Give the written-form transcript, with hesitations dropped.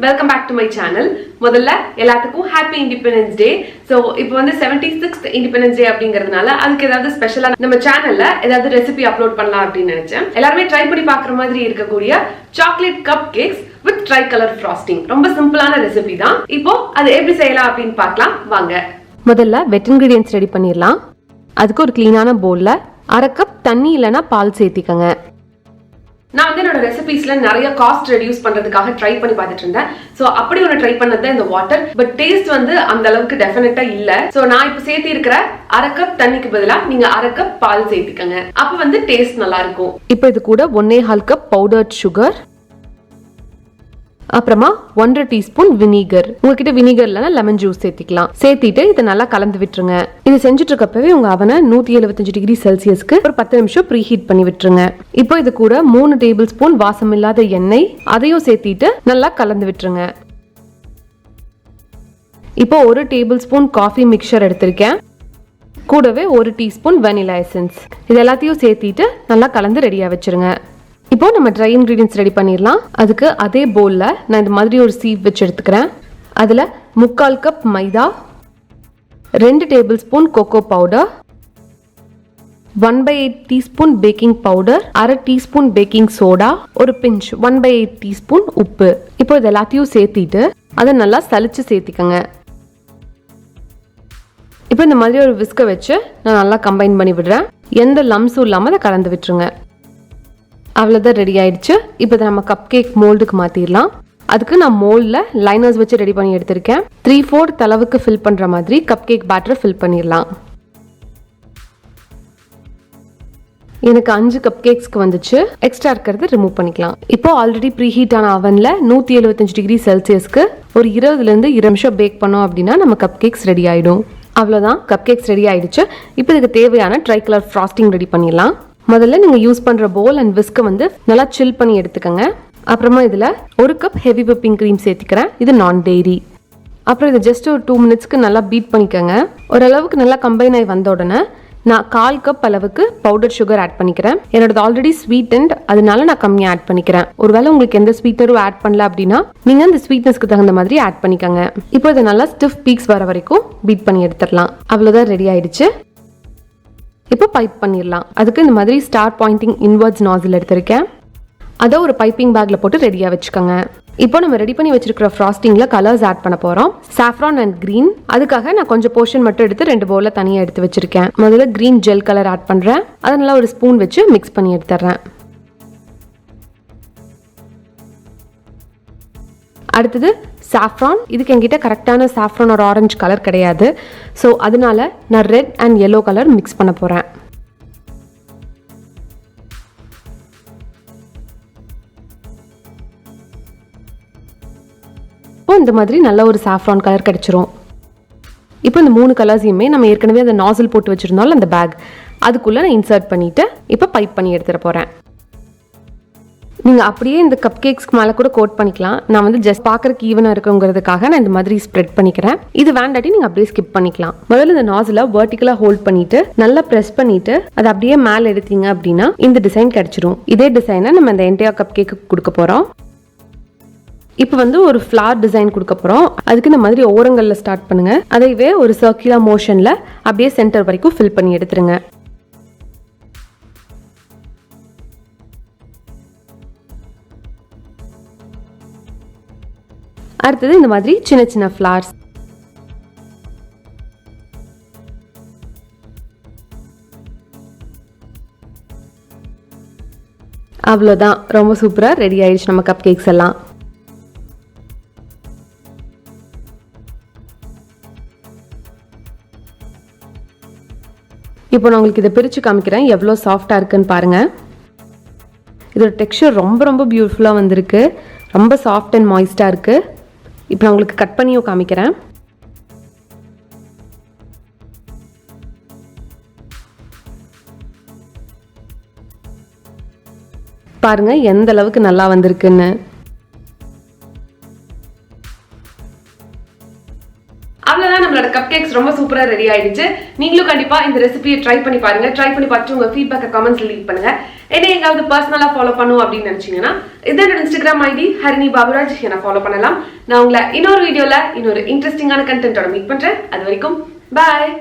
Welcome back to my channel. முதல்ல எல்லாத்துக்கும் happy independence day. So இப்போ வந்து 76th இண்டிபெண்டன்ஸ் டே அப்படிங்கறதுனால அதுக்கு ஏதாவது ஸ்பெஷலா நம்ம சேனல்ல ஏதாவது ரெசிபி அப்லோட் பண்ணலாம் அப்படின்னு நினைச்சேன். எல்லாரும் ட்ரை பண்ணி பார்க்குற மாதிரி இருக்கக்கூடிய chocolate cup cakes with tricolour frosting. ரொம்ப சிம்பிளான ரெசிபி தான். இப்போ அது எப்படி செய்யலாம் அப்படின்னு பார்க்கலாம் வாங்க. முதல்ல வெட் இன்கிரிடியன்ட்ஸ் ரெடி பண்ணிடலாம். அதுக்கு ஒரு கிளீனான பவுல்ல 1/2 கப் தண்ணி இல்லனா பால் சேர்த்திக்கங்க. நான் வந்து என்னோட ரெசிபிஸ்ல நிறைய காஸ்ட் ரெடியூஸ் பண்றதுக்காக ட்ரை பண்ணி பார்த்துட்டு இருந்தேன். சோ அப்படி ஒரு ட்ரை பண்ணது இந்த வாட்டர். பட் டேஸ்ட் வந்து அந்த அளவுக்கு டெஃபினட்டா இல்ல. சோ நான் இப்ப சேர்த்தி இருக்கிற 1/2 கப் தண்ணிக்கு பதிலா நீங்க 1/2 கப் பால் சேர்த்துக்கங்க. அப்ப வந்து டேஸ்ட் நல்லா இருக்கும். இப்போ இது கூட 1.5 கப் பவுடர்ட் சுகர், அப்புறமா 1/2 டீஸ்பூன் வினிகர். உங்ககிட்ட வினிகர் இல்லைன்னா லெமன் ஜூஸ் சேர்த்திக்கலாம். சேர்த்திட்டு இதை நல்லா கலந்து விட்டுருங்க. இது செஞ்சுட்டு இருக்கப்பவே உங்க அவனை 175 டிகிரி செல்சியஸ்க்கு ஒரு 10 நிமிஷம் ப்ரீ ஹீட் பண்ணி விட்டுருங்க. இப்போ இது கூட 3 டேபிள் ஸ்பூன் வாசம் இல்லாத எண்ணெய் அதையும் சேர்த்திட்டு நல்லா கலந்து விட்டுருங்க. இப்போ 1 டேபிள் ஸ்பூன் காஃபி மிக்சர் எடுத்திருக்கேன். கூடவே 1 டீஸ்பூன் வெனிலா எசன்ஸ். இது எல்லாத்தையும் சேர்த்திட்டு நல்லா கலந்து ரெடியா வச்சிருங்க. இப்போ நம்ம ட்ரை இன்கிரீடியன்ட்ஸ் ரெடி பண்ணிடலாம். அதுக்கு அதே பவுல்ல நான் இந்த மாதிரி ஒரு சீவ் வச்சு எடுத்துக்கிறேன். அதுல 3/4 கப் மைதா, 2 tablespoon cocoa powder, 1/8 teaspoon baking powder, 1/2 teaspoon baking soda, ஒரு பிஞ்ச் 1/8 டீஸ்பூன் உப்பு. இப்போ இது எல்லாத்தையும் சேர்த்திட்டு அதை நல்லா சலிச்சு சேர்த்திக்கங்க. இப்போ இந்த மாதிரி ஒரு விஸ்க வச்சு நான் நல்லா கம்பைன் பண்ணி விடுறேன். எந்த லம்ஸும் இல்லாமல் அதை கலந்து விட்டுருங்க. அவ்வளோதான், ரெடி ஆயிடுச்சு. இப்போ நம்ம கப் கேக் மோல்டுக்கு மாற்றிடலாம். அதுக்கு நான் மோல்டில் லைனர்ஸ் வச்சு ரெடி பண்ணி எடுத்திருக்கேன். 3/4 அளவுக்கு ஃபில் பண்ணுற மாதிரி கப் கேக் பேட்டரை ஃபில் பண்ணிடலாம். எனக்கு 5 கப் கேக்ஸ்க்கு வந்துச்சு. எக்ஸ்ட்ரா இருக்கிறது ரிமூவ் பண்ணிக்கலாம். இப்போ ஆல்ரெடி ப்ரீ ஹீட் ஆன அவனில் 175 டிகிரி செல்சியஸ்க்கு ஒரு 20லேருந்து 20 நிமிஷம் பேக் பண்ணோம் அப்படின்னா நம்ம கப் கேக்ஸ் ரெடி ஆகிடும். அவ்வளோதான், கப் கேக்ஸ் ரெடி ஆயிடுச்சு. இப்போ இதுக்கு தேவையான ட்ரைகலர் ஃப்ராஸ்டிங் ரெடி பண்ணிடலாம். முதல்ல நீங்க யூஸ் பண்ற பவுல் அண்ட் விஸ்க வந்து நல்லா சில் பண்ணி எடுத்துக்கங்க. அப்புறமா இதுல 1 கப் ஹெவி விப்பிங் கிரீம் சேர்த்துக்கிறேன். இது நான் டெய்ரி. அப்புறம் இதை ஜஸ்ட் ஒரு 2 மினிட்ஸ்க்கு நல்லா பீட் பண்ணிக்கோங்க. ஓரளவுக்கு நல்லா கம்பைன் ஆகி வந்த உடனே நான் 1/4 கப் அளவுக்கு பவுடர் சுகர் ஆட் பண்ணிக்கிறேன். என்னோட ஆல்ரெடி ஸ்வீட்டன்ட், அதனால நான் கம்மியாக ஆட் பண்ணிக்கிறேன். ஒருவேளை உங்களுக்கு எந்த ஸ்வீட்டரும் ஆட் பண்ணல அப்படின்னா நீங்க அந்த ஸ்வீட்னஸ்க்கு தகுந்த மாதிரி ஆட் பண்ணிக்கோங்க. இப்போ இதை நல்லா ஸ்டிஃப் பீக்ஸ் வர வரைக்கும் பீட் பண்ணி எடுத்துடலாம். அவ்வளோதான், ரெடி ஆயிடுச்சு. இப்போ பைப் பண்ணிடலாம். அதுக்கு இந்த மாதிரி ஸ்டார் பாயிண்டிங் இன்வர்ட்ஸ் நாசில் எடுத்திருக்கேன். அதை ஒரு பைப்பிங் பேக்ல போட்டு ரெடியா வச்சுக்கோங்க. இப்போ நம்ம ரெடி பண்ணி வச்சிருக்கிற ஃப்ராஸ்டிங்ல கலர்ஸ் ஆட் பண்ண போறோம். Saffron and green. அதுக்காக நான் கொஞ்சம் போர்ஷன் மட்டும் எடுத்து 2 பவுல்ல தனியா எடுத்து வச்சிருக்கேன். முதல்ல கிரீன் ஜெல் கலர் ஆட் பண்றேன். அதை நல்லா ஒரு ஸ்பூன் வச்சு மிக்ஸ் பண்ணி எடுத்துறேன். அடுத்தது சாஃப்ரான். இதுக்கு என்கிட்ட கரெக்டான சாஃப்ரான் ஒரு ஆரஞ்சு கலர் கிடையாது. ஸோ அதனால நான் red and yellow colour mix பண்ண போறேன். இப்போ இந்த மாதிரி நல்ல ஒரு சாஃப்ரான் கலர் கிடைச்சிரும். இப்போ இந்த 3 கலர்ஸையுமே நம்ம ஏற்கனவே அந்த நாசில் போட்டு வச்சிருந்தாலும் அந்த பேக் அதுக்குள்ள நான் இன்சர்ட் பண்ணிட்டு இப்போ பைப் பண்ணி எடுத்துட போறேன். நீங்க அப்படியே இந்த கப் கேக்ஸ்க்கு மேல கூட கோட் பண்ணிக்கலாம். நான் வந்து ஜஸ்ட் பார்க்கறதுக்கு ஈவனா இருக்குங்கிறதுக்காக நான் இந்த மாதிரி ஸ்ப்ரெட் பண்ணிக்கிறேன். இது வேண்டாட்டி நீங்க அப்படியே ஸ்கிப் பண்ணிக்கலாம். முதல்ல இந்த நாசில வெர்டிகலா ஹோல்ட் பண்ணிட்டு நல்லா பிரஸ் பண்ணிட்டு அதை அப்படியே மேல எடுத்தீங்க அப்படின்னா இந்த டிசைன் கிடைச்சிரும். இதே டிசைனை நம்ம இந்த என்டையர் கப் கேக்கு கொடுக்க போறோம். இப்போ வந்து ஒரு ஃப்ளார் டிசைன் கொடுக்க போறோம். அதுக்கு இந்த மாதிரி ஓரங்கள்ல ஸ்டார்ட் பண்ணுங்க. அதைவே ஒரு சர்க்குலர் மோஷன்ல அப்படியே சென்டர் வரைக்கும் ஃபில் பண்ணி எடுத்துருங்க. அடுத்தது இந்த மாதிரி சின்ன சின்ன ஃப்ளார்ஸ். அவ்வளோதான், ரொம்ப சூப்பரா ரெடி ஆயிடுச்சு நம்ம கப் கேக்ஸ் எல்லாம். இப்போ நான் உங்களுக்கு இதை பிரிச்சு காமிக்கிறேன். எவ்வளோ சாஃப்டா இருக்குன்னு பாருங்க. இதோட டெக்ஸ்சர் ரொம்ப ரொம்ப பியூட்டிஃபுல்லா வந்திருக்கு. ரொம்ப சாஃப்ட் அண்ட் மாய்ஸ்டா இருக்கு. இப்போ நான் உங்களுக்கு கட் பண்ணியும் காமிக்கிறேன். பாருங்க எந்த அளவுக்கு நல்லா வந்திருக்குன்னு. அவ்வளவுதான், நம்மளோட கப் கேக்ஸ் கப்கேக்ஸ் ரொம்ப சூப்பரா ரெடி ஆயிடுச்சு. நீங்களும் கண்டிப்பா இந்த ரெசிபியை ட்ரை பண்ணி பாருங்க. ட்ரை பண்ணி பார்த்து உங்க ஃபீட்பேக்கை கமெண்ட்ஸ்ல லீவ் பண்ணுங்க. என்ன எங்காவது பர்சனலா ஃபாலோ பண்ணும் அப்படின்னு நினைச்சீங்கன்னா இதோட இன்ஸ்டாகிராம் ஐடி ஹரிணி பாபுராஜ் என்ன ஃபாலோ பண்ணலாம். நான் உங்களை இன்னொரு வீடியோல இன்னொரு இன்ட்ரெஸ்டிங்கான கண்டென்ட்டோட மீட் பண்றேன். அது வரைக்கும் பாய்.